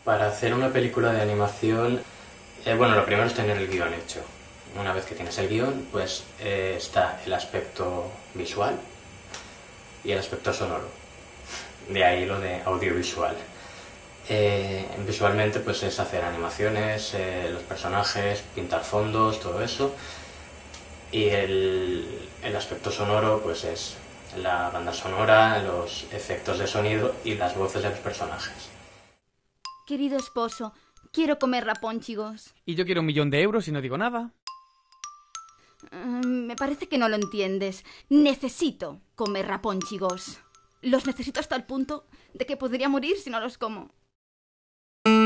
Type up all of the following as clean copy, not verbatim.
Para hacer una película de animación, bueno, lo primero es tener el guión hecho. Una vez que tienes el guión, pues está el aspecto visual y el aspecto sonoro. De ahí lo de audiovisual. Visualmente pues es hacer animaciones, los personajes, pintar fondos, todo eso. Y el aspecto sonoro pues es la banda sonora, los efectos de sonido y las voces de los personajes. Querido esposo, quiero comer rapónchigos. Y yo quiero 1.000.000 de euros y no digo nada. Me parece que no lo entiendes. Necesito comer rapónchigos. Los necesito hasta el punto de que podría morir si no los como. Claro,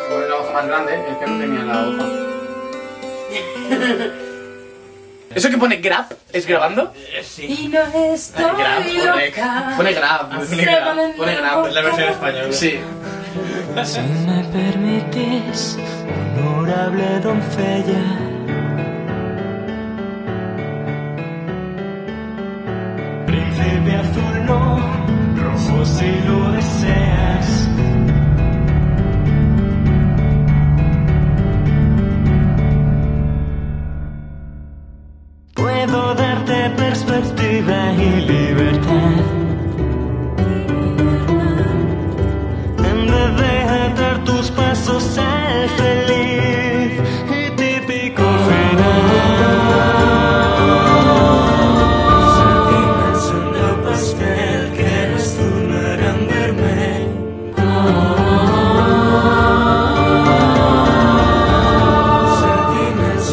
se pone la hoja más grande, el que no tenía la hoja. ¿Eso que pone grab? ¿Es grabando? Sí. Y no estoy loca. Pone grab, pone grab. Es la versión española. Sí. Si me permitís, honorable doncella, príncipe azul no, rojo si lo deseas. Puedo darte perspectiva y libertad. En vez de atar tus pasos al feliz y típico final. Sentiments pastel que eres tu gran vermell. Sentiments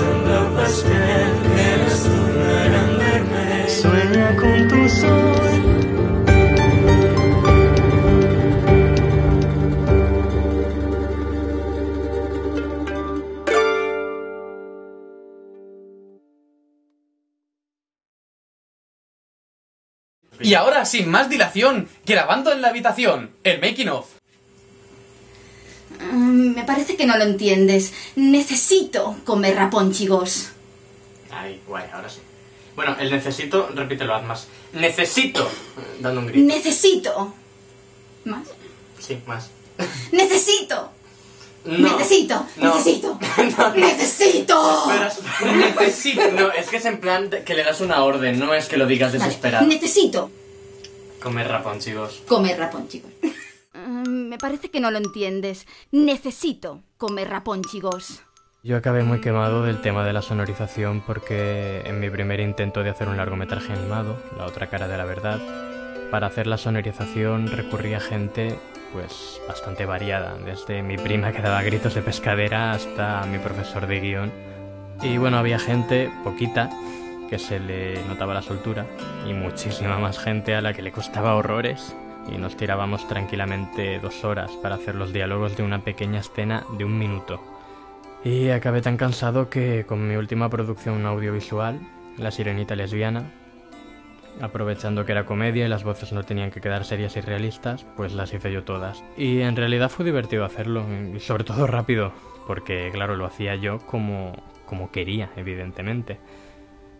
pastel que eres tu gran vermell. Sueña con tu sol. Y ahora, sin más dilación, grabando en la habitación, el making of. Me parece que no lo entiendes. Necesito comer rapónchigos. Ay, guay, ahora sí. Bueno, el necesito, repítelo, haz más. Necesito, dando un grito. Necesito. ¿Más? Sí, más. Necesito. No. Necesito. No. Necesito. No. Necesito. Espera, necesito. No, es que es en plan que le das una orden, no es que lo digas Vale. desesperado. Necesito Comer rapónchigos. comer rapónchigos. Me parece que no lo entiendes. Necesito comer rapónchigos. Yo acabé muy quemado del tema de la sonorización porque en mi primer intento de hacer un largometraje animado, La otra cara de la verdad, para hacer la sonorización recurrí a gente pues bastante variada, desde mi prima que daba gritos de pescadera hasta mi profesor de guión. Y bueno, había gente, poquita, que se le notaba la soltura y muchísima más gente a la que le costaba horrores. Y nos tirábamos tranquilamente 2 horas para hacer los diálogos de una pequeña escena de 1 minuto. Y acabé tan cansado que con mi última producción audiovisual, La sirenita lesbiana, aprovechando que era comedia y las voces no tenían que quedar serias y realistas, pues las hice yo todas. Y en realidad fue divertido hacerlo, y sobre todo rápido, porque claro, lo hacía yo como quería, evidentemente.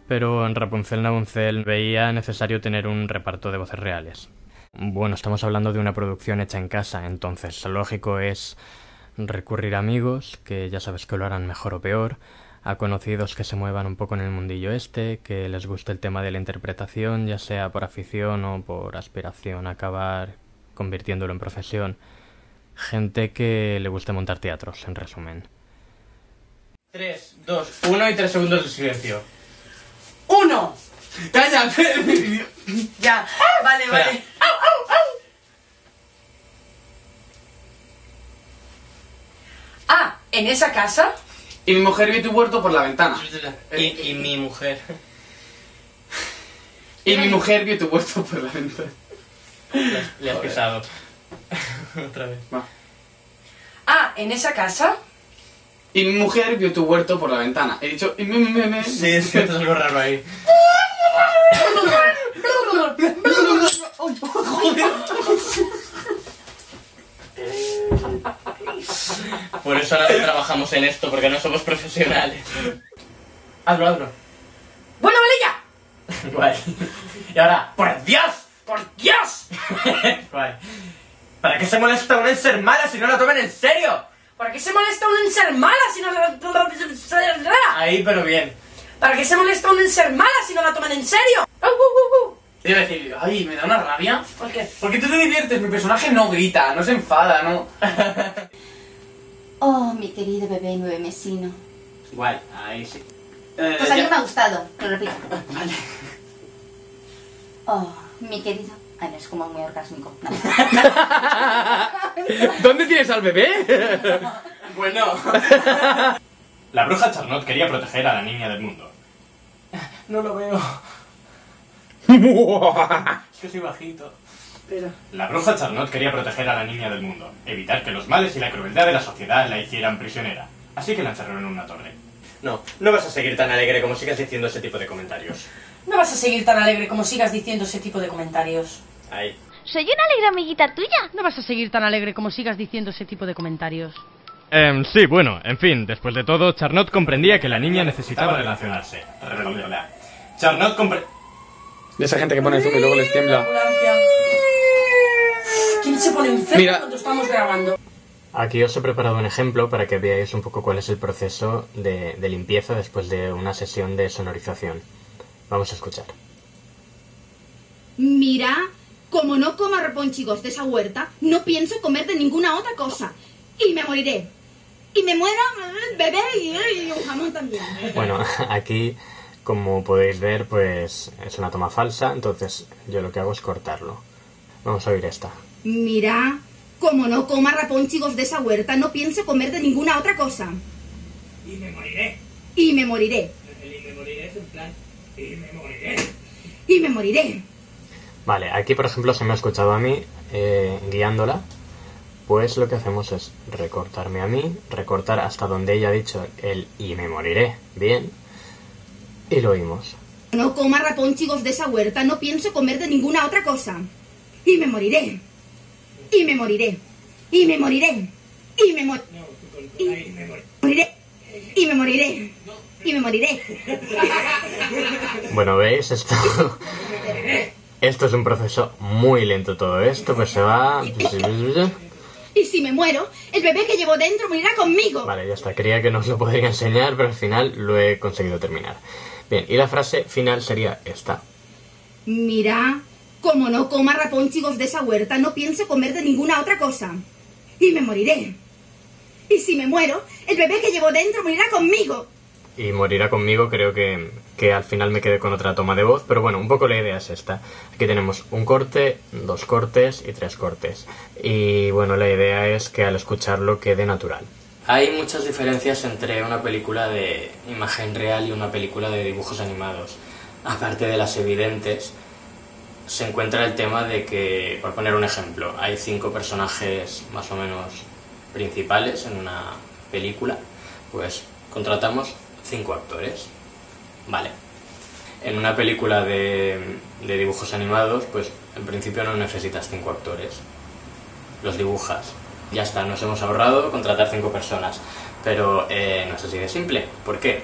Pero en Rapunzel Nabuncel veía necesario tener un reparto de voces reales. Bueno, estamos hablando de una producción hecha en casa, entonces lo lógico es recurrir a amigos, que ya sabes que lo harán mejor o peor, a conocidos que se muevan un poco en el mundillo este, que les guste el tema de la interpretación, ya sea por afición o por aspiración a acabar convirtiéndolo en profesión. Gente que le guste montar teatros, en resumen. 3, 2, 1 y 3 segundos de silencio. ¡Uno! ¡Calla! Ya, vale, Espera. vale. Ah, ¿en esa casa? Y mi mujer vio tu huerto por la ventana. Y mi mujer. Y mi mujer vio tu huerto por la ventana. Le has pisado. Otra vez. Va. Ah, ¿en esa casa? Y mi mujer vio tu huerto por la ventana. He dicho... Sí, es que es algo raro ahí. Por eso ahora no trabajamos en esto, porque no somos profesionales. Hazlo, hazlo. Bueno, vale ya. Guay. Y ahora, ¡por Dios! ¡Por Dios! Guay. ¿Para qué se molesta uno en ser mala si no la toman en serio? ¿Para qué se molesta uno en ser mala si no la... Ahí, pero bien. ¿Para qué se molesta uno en ser mala si no la toman en serio? Debo decir, ay, me da una rabia. ¿Por qué? Porque tú te diviertes, mi personaje no grita, no se enfada, no. Oh, mi querido bebé nuevemesino. Guay, ahí sí. Pues a mí me ha gustado, lo repito. Vale. Oh, mi querido... Ay, no, es como muy orgásmico. No. ¿Dónde tienes al bebé? Bueno. La bruja Charlotte quería proteger a la niña del mundo. No lo veo. Es que soy bajito. Pero... La bruja Charlotte quería proteger a la niña del mundo, evitar que los males y la crueldad de la sociedad la hicieran prisionera. Así que la encerraron en una torre. No vas a seguir tan alegre como sigas diciendo ese tipo de comentarios. No vas a seguir tan alegre como sigas diciendo ese tipo de comentarios. Ahí. Soy una alegre amiguita tuya. No vas a seguir tan alegre como sigas diciendo ese tipo de comentarios. Sí, bueno, en fin, después de todo, Charlotte comprendía que la niña necesitaba relacionarse. Charlotte De esa gente que pone zoom y luego les tiembla. ¿Quién se pone enfermo Mira. cuando estamos grabando? Aquí os he preparado un ejemplo para que veáis un poco cuál es el proceso de limpieza después de una sesión de sonorización. Vamos a escuchar. Mira, como no coma reponchigos de esa huerta, no pienso comer de ninguna otra cosa. Y me moriré. Y me muero, bebé, y un jamón también. Bueno, aquí, como podéis ver, pues es una toma falsa, entonces yo lo que hago es cortarlo. Vamos a oír esta. Mira, como no coma reponchigos de esa huerta, no pienso comer de ninguna otra cosa. Y me moriré. Y me moriré. Y me moriré es en plan... Y me moriré. Y me moriré. Vale, aquí por ejemplo se me ha escuchado a mí guiándola. Pues lo que hacemos es recortarme a mí, recortar hasta donde ella ha dicho el y me moriré, bien, y lo oímos. No coma reponchigos de esa huerta, no pienso comer de ninguna otra cosa. Y me moriré. Y me moriré. Y me moriré. Y me moriré. Y me moriré. Y me moriré. Y me moriré. Bueno, ¿veis? Esto es un proceso muy lento todo esto, pues se va... Y si me muero, el bebé que llevo dentro morirá conmigo. Vale, ya está. Creía que no os lo podría enseñar, pero al final lo he conseguido terminar. Bien, y la frase final sería esta. Mira, como no coma reponchigos de esa huerta, no pienso comer de ninguna otra cosa. Y me moriré. Y si me muero, el bebé que llevo dentro morirá conmigo. Y morirá conmigo, creo que al final me quedé con otra toma de voz, pero bueno, un poco la idea es esta. Aquí tenemos un corte, 2 cortes y 3 cortes. Y bueno, la idea es que al escucharlo quede natural. Hay muchas diferencias entre una película de imagen real y una película de dibujos animados. Aparte de las evidentes, se encuentra el tema de que, por poner un ejemplo, hay 5 personajes más o menos principales en una película, pues contratamos 5 actores. Vale. En una película de dibujos animados, pues en principio no necesitas 5 actores. Los dibujas. Ya está, nos hemos ahorrado contratar 5 personas. Pero no es así de simple. ¿Por qué?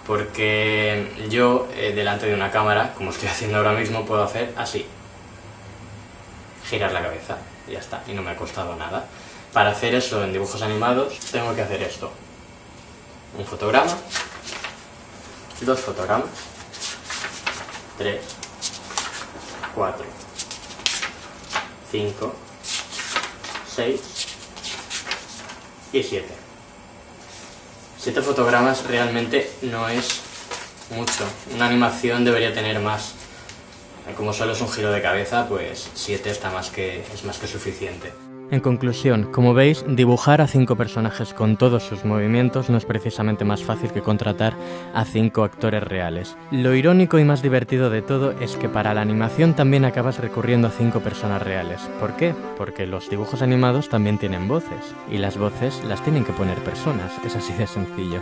Porque yo, delante de una cámara, como estoy haciendo ahora mismo, puedo hacer así. Girar la cabeza. Ya está. Y no me ha costado nada. Para hacer eso en dibujos animados, tengo que hacer esto. Un fotograma, 2 fotogramas, 3, 4, 5, 6 y 7. 7 fotogramas realmente no es mucho. Una animación debería tener más. Como solo es un giro de cabeza, pues 7 es más que suficiente. En conclusión, como veis, dibujar a 5 personajes con todos sus movimientos no es precisamente más fácil que contratar a 5 actores reales. Lo irónico y más divertido de todo es que para la animación también acabas recurriendo a 5 personas reales. ¿Por qué? Porque los dibujos animados también tienen voces, y las voces las tienen que poner personas, es así de sencillo.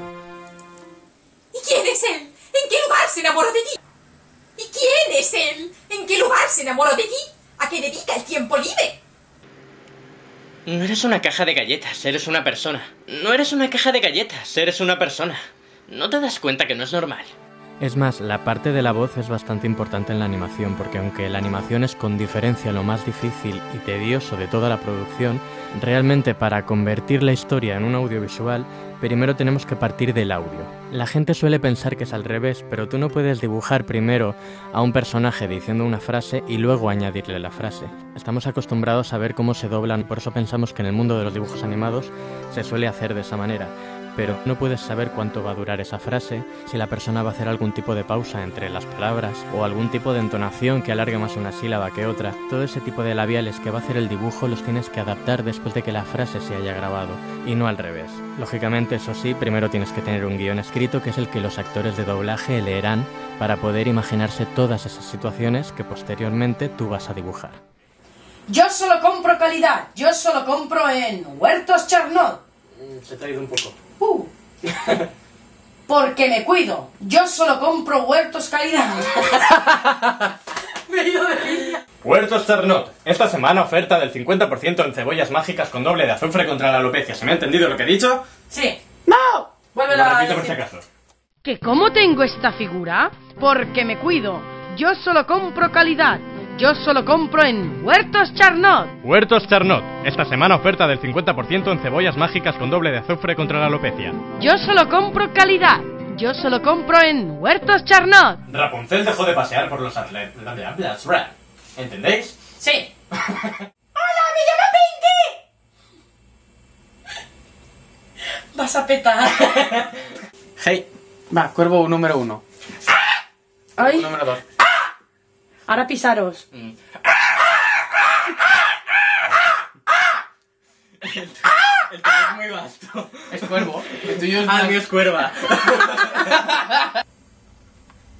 ¿Y quién es él? ¿En qué lugar se enamoró de ti? ¿Y quién es él? ¿En qué lugar se enamoró de ti? ¿A qué dedica el tiempo libre? No eres una caja de galletas, eres una persona. No eres una caja de galletas, eres una persona. ¿No te das cuenta que no es normal? Es más, la parte de la voz es bastante importante en la animación, porque aunque la animación es con diferencia lo más difícil y tedioso de toda la producción, realmente para convertir la historia en un audiovisual, primero tenemos que partir del audio. La gente suele pensar que es al revés, pero tú no puedes dibujar primero a un personaje diciendo una frase y luego añadirle la frase. Estamos acostumbrados a ver cómo se doblan, por eso pensamos que en el mundo de los dibujos animados se suele hacer de esa manera. Pero no puedes saber cuánto va a durar esa frase, si la persona va a hacer algún tipo de pausa entre las palabras o algún tipo de entonación que alargue más una sílaba que otra. Todo ese tipo de labiales que va a hacer el dibujo los tienes que adaptar después de que la frase se haya grabado, y no al revés. Lógicamente, eso sí, primero tienes que tener un guión escrito, que es el que los actores de doblaje leerán para poder imaginarse todas esas situaciones que posteriormente tú vas a dibujar. Yo solo compro calidad. Yo solo compro en Huertos Charnot. Se te ha ido un poco. Porque me cuido. Yo solo compro Huertos calidad. Me he ido de línea. Huertos Charnot. Esta semana oferta del 50% en cebollas mágicas con doble de azufre contra la alopecia. ¿Se me ha entendido lo que he dicho? Sí. ¡No! Vuélvelo Lo a repito por si decir. acaso. ¿Que cómo tengo esta figura? Porque me cuido. Yo solo compro calidad. Yo solo compro en Huertos Charnot. Huertos Charnot. Esta semana oferta del 50% en cebollas mágicas con doble de azufre contra la alopecia. Yo solo compro calidad. Yo solo compro en Huertos Charnot. Rapunzel dejó de pasear por los atletas. ¿Entendéis? Sí. ¡Hola, me llamo Pinky! Vas a petar. Hey, va, cuervo número 1. Ay. Número 2. Ahora pisaros. El tuyo es muy vasto. Es cuervo. El tuyo es el mío es cuerva.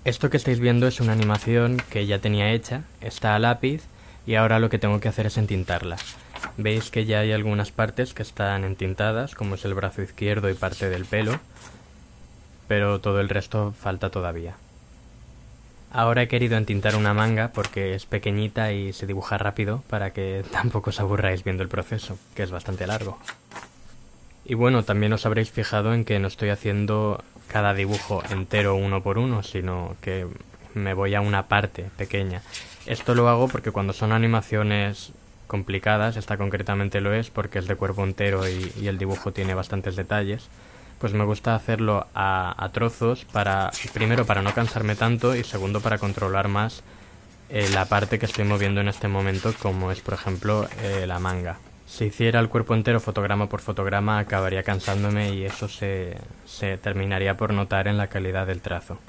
Esto que estáis viendo es una animación que ya tenía hecha, está a lápiz, y ahora lo que tengo que hacer es entintarla. Veis que ya hay algunas partes que están entintadas, como es el brazo izquierdo y parte del pelo, pero todo el resto falta todavía. Ahora he querido entintar una manga porque es pequeñita y se dibuja rápido para que tampoco os aburráis viendo el proceso, que es bastante largo. Y bueno, también os habréis fijado en que no estoy haciendo cada dibujo entero uno por uno, sino que me voy a una parte pequeña. Esto lo hago porque cuando son animaciones complicadas, esta concretamente lo es porque es de cuerpo entero y el dibujo tiene bastantes detalles, pues me gusta hacerlo a trozos, primero para no cansarme tanto y segundo para controlar más la parte que estoy moviendo en este momento, como es por ejemplo la manga. Si hiciera el cuerpo entero fotograma por fotograma acabaría cansándome y eso se terminaría por notar en la calidad del trazo.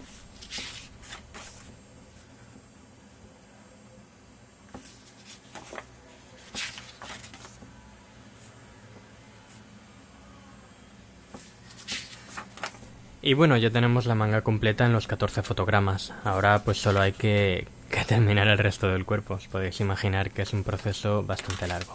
Y bueno, ya tenemos la manga completa en los 14 fotogramas. Ahora pues solo hay que terminar el resto del cuerpo. Os podéis imaginar que es un proceso bastante largo.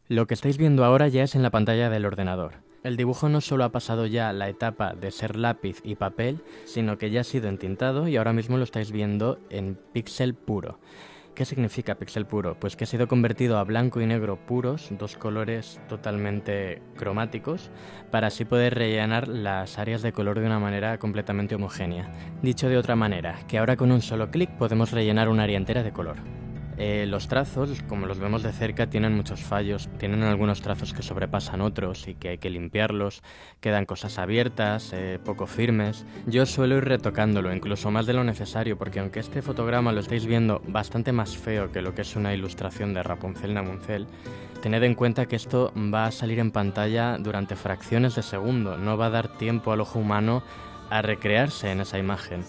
Lo que estáis viendo ahora ya es en la pantalla del ordenador. El dibujo no solo ha pasado ya la etapa de ser lápiz y papel, sino que ya ha sido entintado y ahora mismo lo estáis viendo en píxel puro. ¿Qué significa píxel puro? Pues que ha sido convertido a blanco y negro puros, dos colores totalmente cromáticos, para así poder rellenar las áreas de color de una manera completamente homogénea. Dicho de otra manera, que ahora con un solo clic podemos rellenar un área entera de color. Los trazos, como los vemos de cerca, tienen muchos fallos. Tienen algunos trazos que sobrepasan otros y que hay que limpiarlos. Quedan cosas abiertas, poco firmes. Yo suelo ir retocándolo, incluso más de lo necesario, porque aunque este fotograma lo estáis viendo bastante más feo que lo que es una ilustración de Rapunzel Namunzel, tened en cuenta que esto va a salir en pantalla durante fracciones de segundo. No va a dar tiempo al ojo humano a recrearse en esa imagen.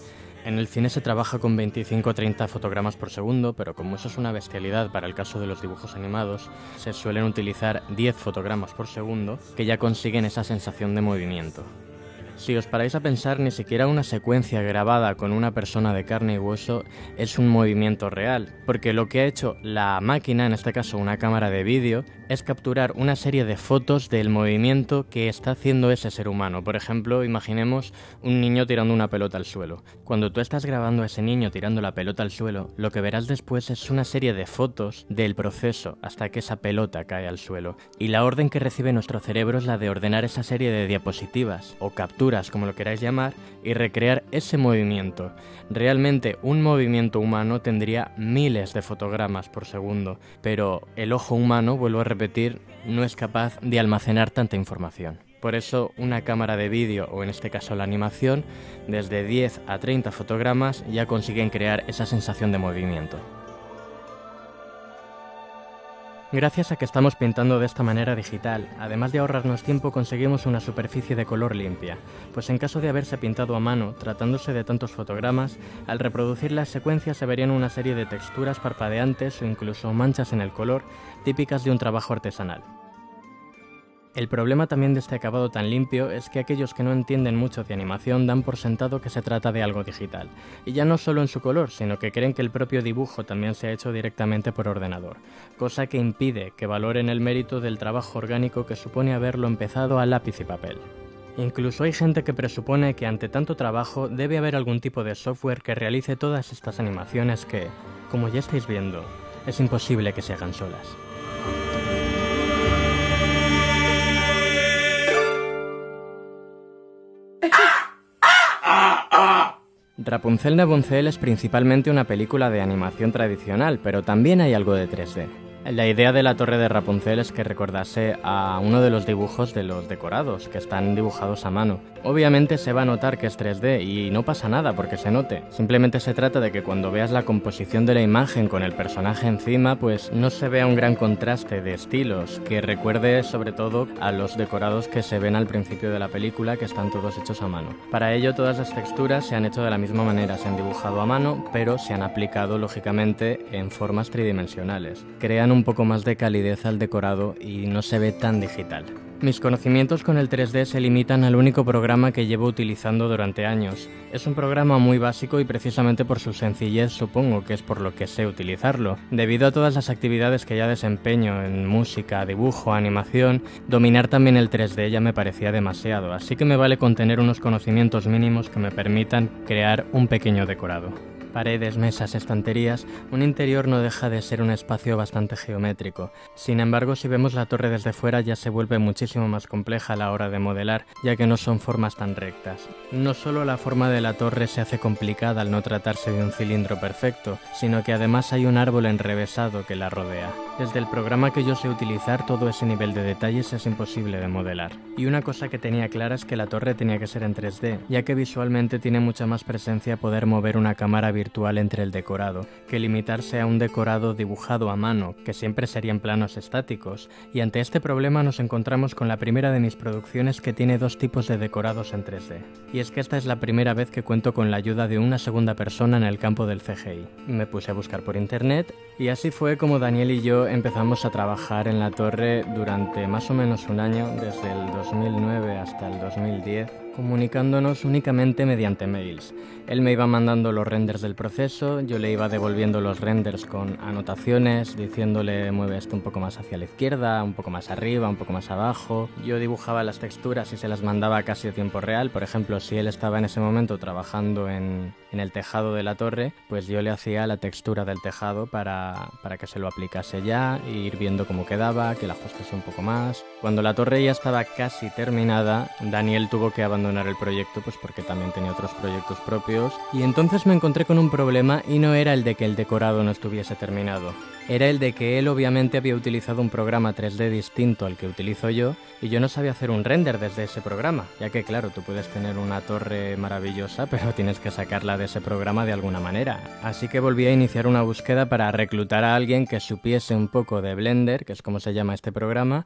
En el cine se trabaja con 25 o 30 fotogramas por segundo, pero como eso es una bestialidad para el caso de los dibujos animados, se suelen utilizar 10 fotogramas por segundo, que ya consiguen esa sensación de movimiento. Si os paráis a pensar, ni siquiera una secuencia grabada con una persona de carne y hueso es un movimiento real, porque lo que ha hecho la máquina, en este caso una cámara de vídeo, es capturar una serie de fotos del movimiento que está haciendo ese ser humano. Por ejemplo, imaginemos un niño tirando una pelota al suelo. Cuando tú estás grabando a ese niño tirando la pelota al suelo, lo que verás después es una serie de fotos del proceso hasta que esa pelota cae al suelo. Y la orden que recibe nuestro cerebro es la de ordenar esa serie de diapositivas o capturas, como lo queráis llamar, y recrear ese movimiento. Realmente un movimiento humano tendría miles de fotogramas por segundo, pero el ojo humano, vuelvo a repetir, no es capaz de almacenar tanta información. Por eso una cámara de vídeo, o en este caso la animación, desde 10 a 30 fotogramas ya consiguen crear esa sensación de movimiento. Gracias a que estamos pintando de esta manera digital, además de ahorrarnos tiempo, conseguimos una superficie de color limpia, pues en caso de haberse pintado a mano, tratándose de tantos fotogramas, al reproducir las secuencias se verían una serie de texturas parpadeantes o incluso manchas en el color, típicas de un trabajo artesanal. El problema también de este acabado tan limpio es que aquellos que no entienden mucho de animación dan por sentado que se trata de algo digital, y ya no solo en su color, sino que creen que el propio dibujo también se ha hecho directamente por ordenador, cosa que impide que valoren el mérito del trabajo orgánico que supone haberlo empezado a lápiz y papel. Incluso hay gente que presupone que ante tanto trabajo debe haber algún tipo de software que realice todas estas animaciones que, como ya estáis viendo, es imposible que se hagan solas. Rapunzel es principalmente una película de animación tradicional, pero también hay algo de 3D. La idea de la torre de Rapunzel es que recordase a uno de los dibujos de los decorados, que están dibujados a mano. Obviamente se va a notar que es 3D y no pasa nada porque se note. Simplemente se trata de que cuando veas la composición de la imagen con el personaje encima, pues no se vea un gran contraste de estilos, que recuerde sobre todo a los decorados que se ven al principio de la película, que están todos hechos a mano. Para ello todas las texturas se han hecho de la misma manera, se han dibujado a mano, pero se han aplicado lógicamente en formas tridimensionales. Crean un poco más de calidez al decorado y no se ve tan digital. Mis conocimientos con el 3D se limitan al único programa que llevo utilizando durante años. Es un programa muy básico y precisamente por su sencillez supongo que es por lo que sé utilizarlo. Debido a todas las actividades que ya desempeño en música, dibujo, animación, dominar también el 3D ya me parecía demasiado, así que me vale con tener unos conocimientos mínimos que me permitan crear un pequeño decorado. Paredes, mesas, estanterías, un interior no deja de ser un espacio bastante geométrico. Sin embargo, si vemos la torre desde fuera ya se vuelve muchísimo más compleja a la hora de modelar, ya que no son formas tan rectas. No solo la forma de la torre se hace complicada al no tratarse de un cilindro perfecto, sino que además hay un árbol enrevesado que la rodea. Desde el programa que yo sé utilizar, todo ese nivel de detalles es imposible de modelar. Y una cosa que tenía clara es que la torre tenía que ser en 3D, ya que visualmente tiene mucha más presencia poder mover una cámara virtual entre el decorado, que limitarse a un decorado dibujado a mano, que siempre serían planos estáticos, y ante este problema nos encontramos con la primera de mis producciones que tiene dos tipos de decorados en 3D. Y es que esta es la primera vez que cuento con la ayuda de una segunda persona en el campo del CGI. Me puse a buscar por internet, y así fue como Daniel y yo empezamos a trabajar en la torre durante más o menos un año, desde el 2009 hasta el 2010, comunicándonos únicamente mediante mails. Él me iba mandando los renders del proceso, yo le iba devolviendo los renders con anotaciones, diciéndole mueve esto un poco más hacia la izquierda, un poco más arriba, un poco más abajo. Yo dibujaba las texturas y se las mandaba casi a tiempo real. Por ejemplo, si él estaba en ese momento trabajando en el tejado de la torre, pues yo le hacía la textura del tejado para que se lo aplicase ya, e ir viendo cómo quedaba, que la ajustase un poco más. Cuando la torre ya estaba casi terminada, Daniel tuvo que abandonar el proyecto, pues porque también tenía otros proyectos propios, y entonces me encontré con un problema, y no era el de que el decorado no estuviese terminado. Era el de que él obviamente había utilizado un programa 3D distinto al que utilizo yo, y yo no sabía hacer un render desde ese programa, ya que claro, tú puedes tener una torre maravillosa, pero tienes que sacarla de ese programa de alguna manera. Así que volví a iniciar una búsqueda para reclutar a alguien que supiese un poco de Blender, que es como se llama este programa,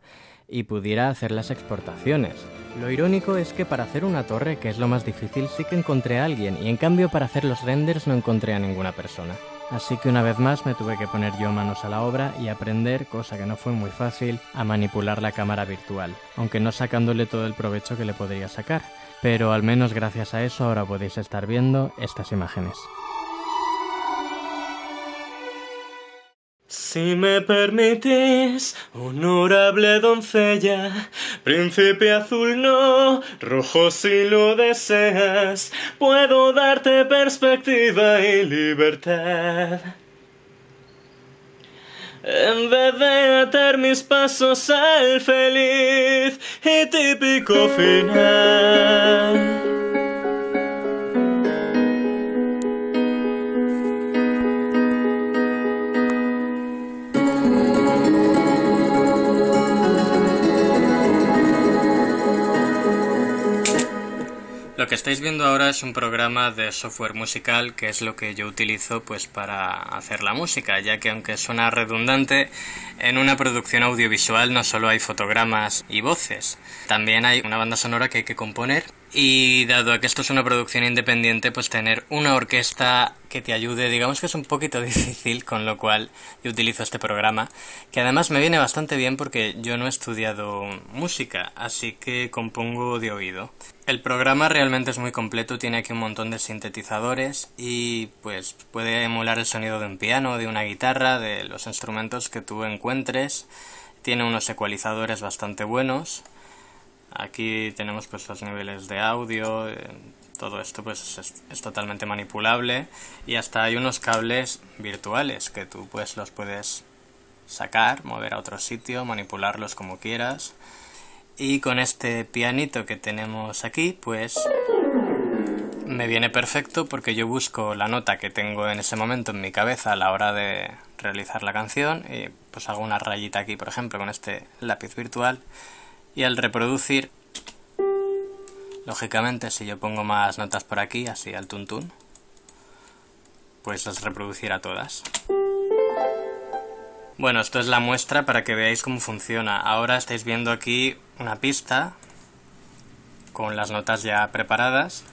y pudiera hacer las exportaciones. Lo irónico es que para hacer una torre, que es lo más difícil, sí que encontré a alguien, y en cambio para hacer los renders no encontré a ninguna persona. Así que una vez más me tuve que poner yo manos a la obra y aprender, cosa que no fue muy fácil, a manipular la cámara virtual, aunque no sacándole todo el provecho que le podría sacar. pero al menos gracias a eso ahora podéis estar viendo estas imágenes. Si me permitís, honorable doncella, príncipe azul no, rojo si lo deseas, puedo darte perspectiva y libertad. En vez de atar mis pasos al feliz y típico final. Lo que estáis viendo ahora es un programa de software musical, que es lo que yo utilizo pues para hacer la música, ya que aunque suena redundante, en una producción audiovisual no solo hay fotogramas y voces, también hay una banda sonora que hay que componer, y dado a que esto es una producción independiente, pues tener una orquesta que te ayude, digamos que es un poquito difícil, con lo cual yo utilizo este programa, que además me viene bastante bien porque yo no he estudiado música, así que compongo de oído. El programa realmente es muy completo, tiene aquí un montón de sintetizadores y pues puede emular el sonido de un piano, de una guitarra, de los instrumentos que tú encuentres. Tiene unos ecualizadores bastante buenos. Aquí tenemos pues los niveles de audio, todo esto pues es totalmente manipulable, y hasta hay unos cables virtuales que tú pues los puedes sacar, mover a otro sitio, manipularlos como quieras. Y con este pianito que tenemos aquí, pues me viene perfecto porque yo busco la nota que tengo en ese momento en mi cabeza a la hora de realizar la canción y pues hago una rayita aquí, por ejemplo, con este lápiz virtual, y al reproducir, lógicamente si yo pongo más notas por aquí, así al tuntún, pues las reproducirá todas. Bueno, esto es la muestra para que veáis cómo funciona. Ahora estáis viendo aquí una pista con las notas ya preparadas.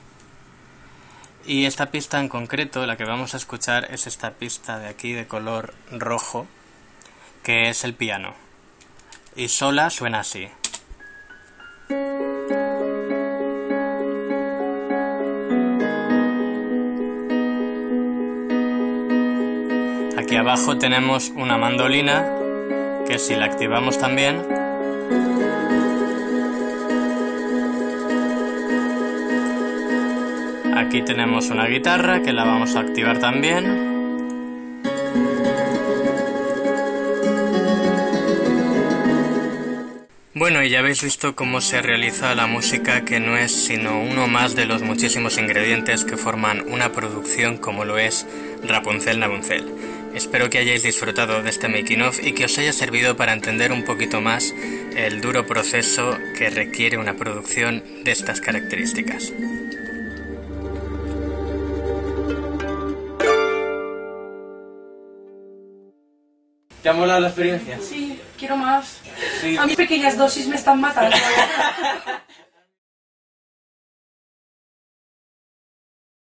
Y esta pista en concreto, la que vamos a escuchar, es esta pista de aquí de color rojo, que es el piano. Y sola suena así. Aquí abajo tenemos una mandolina, que si la activamos también, aquí tenemos una guitarra que la vamos a activar también. Bueno, y ya habéis visto cómo se realiza la música, que no es sino uno más de los muchísimos ingredientes que forman una producción como lo es Rapunzel Nabunzel. Espero que hayáis disfrutado de este making of y que os haya servido para entender un poquito más el duro proceso que requiere una producción de estas características. ¿Te ha molado la experiencia? Sí, quiero más. Sí. A mí pequeñas dosis me están matando.